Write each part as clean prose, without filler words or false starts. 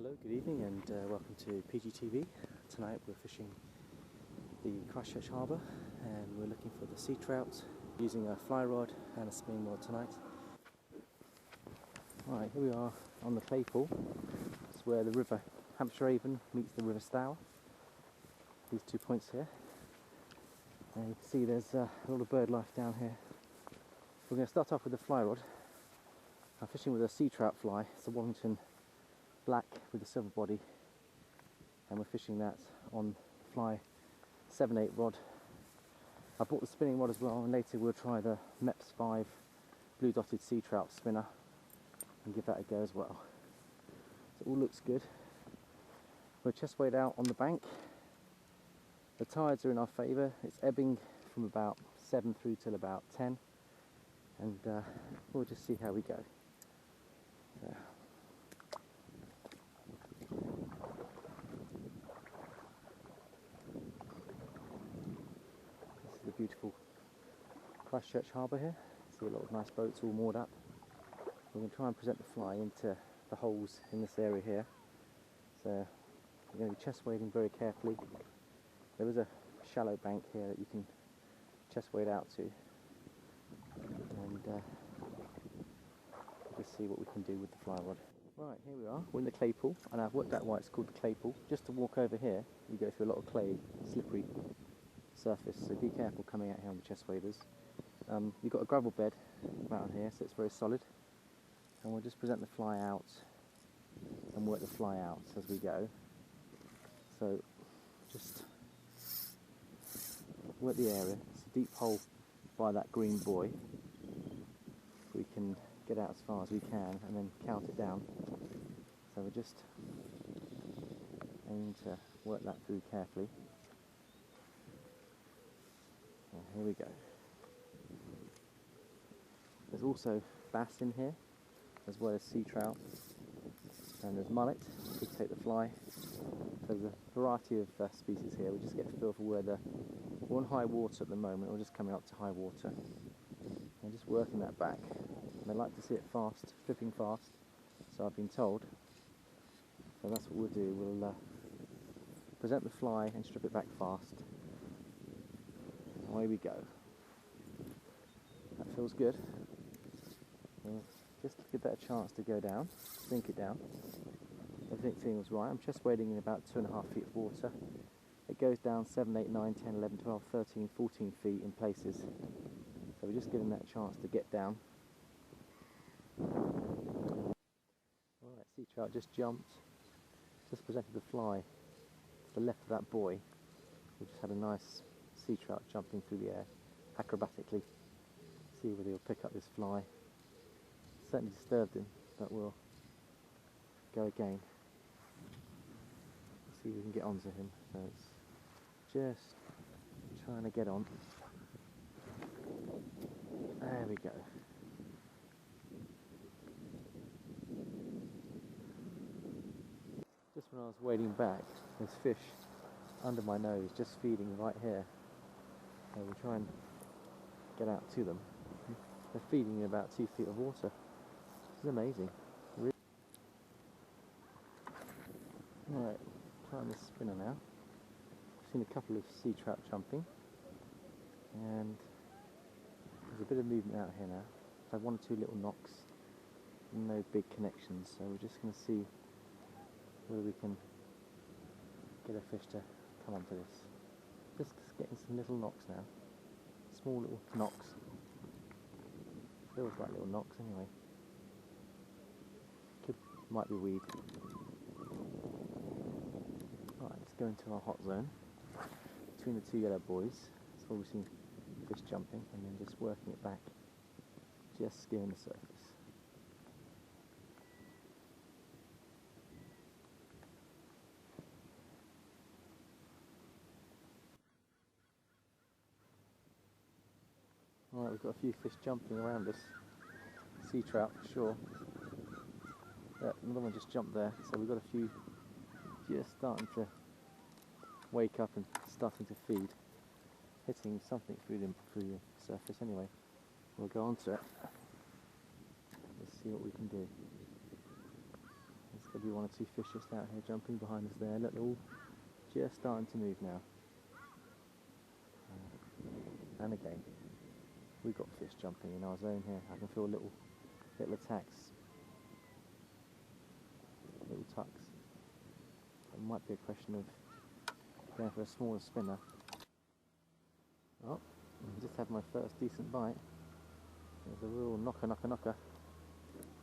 Hello, good evening and welcome to PGTV. Tonight we're fishing the Christchurch Harbour and we're looking for the sea trout using a fly rod and a spinning rod tonight. Right, here we are on the clay pool. It's where the river Hampshire Avon meets the river Stour. These 2 points here. And you can see there's a lot of bird life down here. We're going to start off with the fly rod. I'm fishing with a sea trout fly. It's a Wellington black with a silver body, and we're fishing that on fly 7/8 rod. I bought the spinning rod as well, and later we'll try the MEPS 5 blue dotted sea trout spinner and give that a go as well. So it all looks good. We're chest weighed out on the bank. The tides are in our favour. It's ebbing from about 7 through till about 10, and we'll just see how we go. So, the beautiful Christchurch Harbour here. See a lot of nice boats all moored up. We're going to try and present the fly into the holes in this area here. So we're going to be chest wading very carefully. There is a shallow bank here that you can chest wade out to, and we'll just see what we can do with the fly rod. Right, here we are. We're in the clay pool, and I've worked out why it's called the clay pool. Just to walk over here, you go through a lot of clay, slippery surface, so be careful coming out here on the chest waders. You've got a gravel bed around here, so it's very solid, and we'll just present the fly out and work the fly out as we go. So just work the area. It's a deep hole by that green buoy. We can get out as far as we can and then count it down. So we're just aiming to work that through carefully. Here we go. There's also bass in here, as well as sea trout, and there's mullet to take the fly. So there's a variety of species here. We just get a feel for where we're on high water at the moment. We're just coming up to high water and just working that back. And I like to see it fast, flipping fast, so I've been told. So that's what we'll do. We'll present the fly and strip it back fast. Away we go. That feels good. We'll just give that a chance to go down, sink it down. Everything feels right. I'm chest wading in about 2.5 feet of water. It goes down 7, 8, 9, 10, 11, 12, 13, 14 feet in places. So we're just giving that a chance to get down. Alright, sea trout just jumped. Just presented the fly to the left of that buoy. We just had a nice sea trout jumping through the air acrobatically. See whether he'll pick up this fly. Certainly disturbed him, but we'll go again. Let's see if we can get onto him. So it's just trying to get on. There we go. Just when I was wading back, there's fish under my nose just feeding right here. So we'll try and get out to them. They're feeding in about 2 feet of water. This is amazing. Really. Alright, trying this spinner now. I've seen a couple of sea trout jumping, and there's a bit of movement out here now. I've had 1 or 2 little knocks, no big connections, so we're just going to see whether we can get a fish to come onto this. Just getting some little knocks now. Small little knocks. Feels like little knocks anyway. Might be weed. Right, let's go into our hot zone. Between the 2 yellow buoys. That's where we've seen fish jumping, and then just working it back. Just skimming the surface. Alright, we've got a few fish jumping around us. Sea trout for sure. Yeah, another one just jumped there, so we've got a few just starting to wake up and starting to feed. Hitting something through the surface anyway. We'll go on to it. Let's see what we can do. Let's Could be one or two fish just out here jumping behind us there. Look, they're all just starting to move now. And again, we've got fish jumping in our zone here. I can feel little attacks, little tucks. It might be a question of going for a smaller spinner. Oh, I just had my first decent bite. There's a real knocker.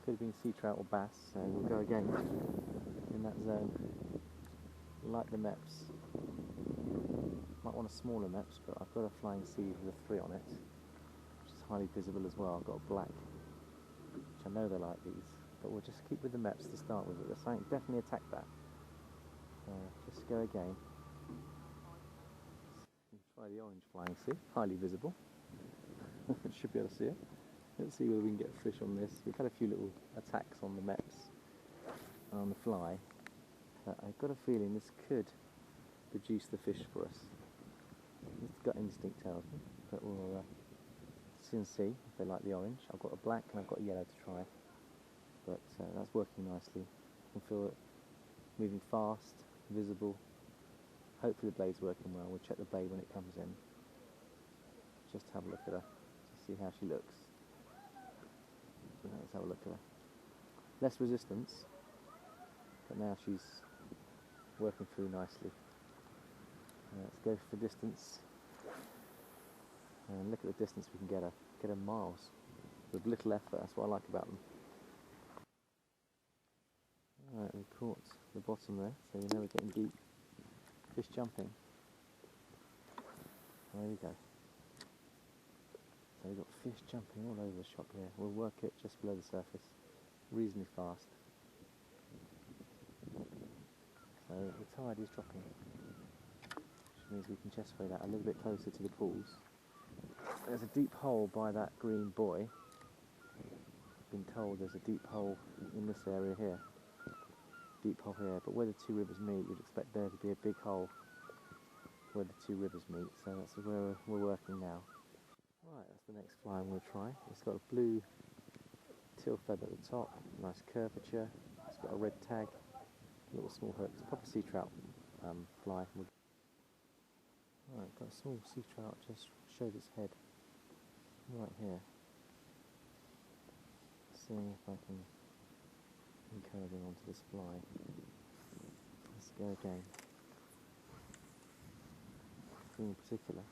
Could have been sea trout or bass, so we'll go again in that zone. Like the meps. Might want a smaller meps, but I've got a flying sea with a 3 on it, which is highly visible as well. I've got a black, which I know they like these, but we'll just keep with the meps to start with. There's something definitely attack that. Just go again. Try the orange flying sea, highly visible. Should be able to see it. Let's see whether we can get a fish on this. We've had a few little attacks on the meps and on the fly, but I've got a feeling this could produce the fish for us. It's gut instinct tells me, but we'll soon see if they like the orange. I've got a black and I've got a yellow to try, but that's working nicely. I can feel it moving fast, visible. Hopefully the blade's working well. We'll check the blade when it comes in. Just have a look at her to see how she looks. Let's have a look at her. Less resistance, but now she's working through nicely. Let's go for distance and look at the distance we can get her. Get her miles with little effort. That's what I like about them. Alright, we caught the bottom there, so you know we're getting deep. Fish jumping. There we go. So we've got fish jumping all over the shop here. We'll work it just below the surface, reasonably fast. So the tide is dropping, which means we can chest weight that a little bit closer to the pools. There's a deep hole by that green buoy. I've been told there's a deep hole in this area here. Deep hole here, but where the two rivers meet, you'd expect there to be a big hole where the two rivers meet, so that's where we're working now. Right, that's the next fly I'm going to try. It's got a blue teal feather at the top, nice curvature, it's got a red tag, little small hook. It's a proper sea trout fly. Right, got a small sea trout, just showed its head right here. Seeing if I can curve in onto this fly. Let's go again. In particular.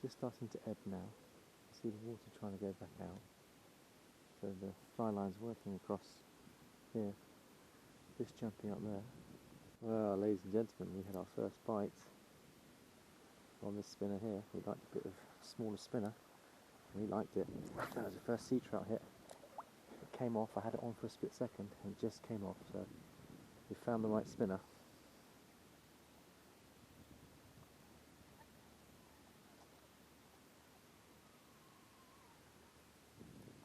Just starting to ebb now. I see the water trying to go back out. So the fly line's working across here. Fish jumping up there. Well, ladies and gentlemen, we had our first bite on this spinner here. We liked a bit of smaller spinner. We liked it. That was the first sea trout hit. It came off. I had it on for a split second and it just came off. So we found the right spinner.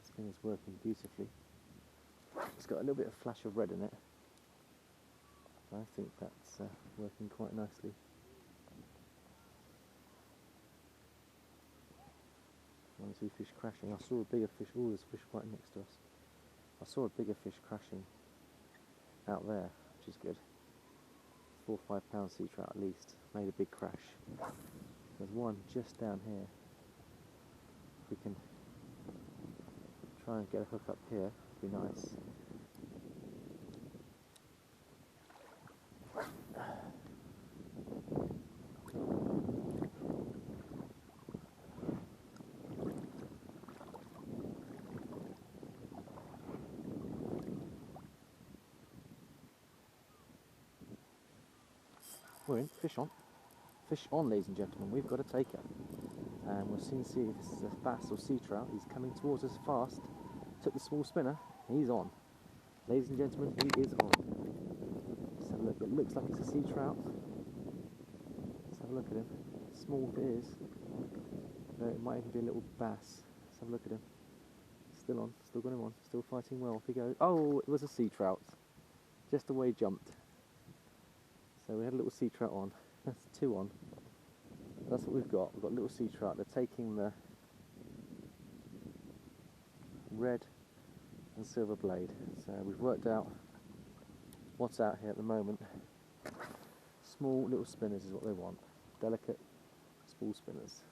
Spinner's working beautifully. It's got a little bit of flash of red in it. I think that's working quite nicely. One or two fish crashing. I saw a bigger fish. Oh, there's a fish right next to us. I saw a bigger fish crashing out there, which is good. 4 or 5 pound sea trout at least. Made a big crash. There's one just down here. If we can try and get a hook up here, it'd be nice. We're in, fish on. Fish on, ladies and gentlemen, we've got a taker. And we'll soon see if this is a bass or sea trout. He's coming towards us fast. Took the small spinner, he's on. Ladies and gentlemen, he is on. Let's have a look, it looks like it's a sea trout. Let's have a look at him. Small it is. No, it might even be a little bass. Let's have a look at him. Still on, still got him on, still fighting well. Off he goes. Oh, it was a sea trout. Just the way he jumped. So we had a little sea trout on. That's 2 on. That's what we've got. We've got a little sea trout. They're taking the red and silver blade. So we've worked out what's out here at the moment. Small little spinners is what they want. Delicate, small spinners.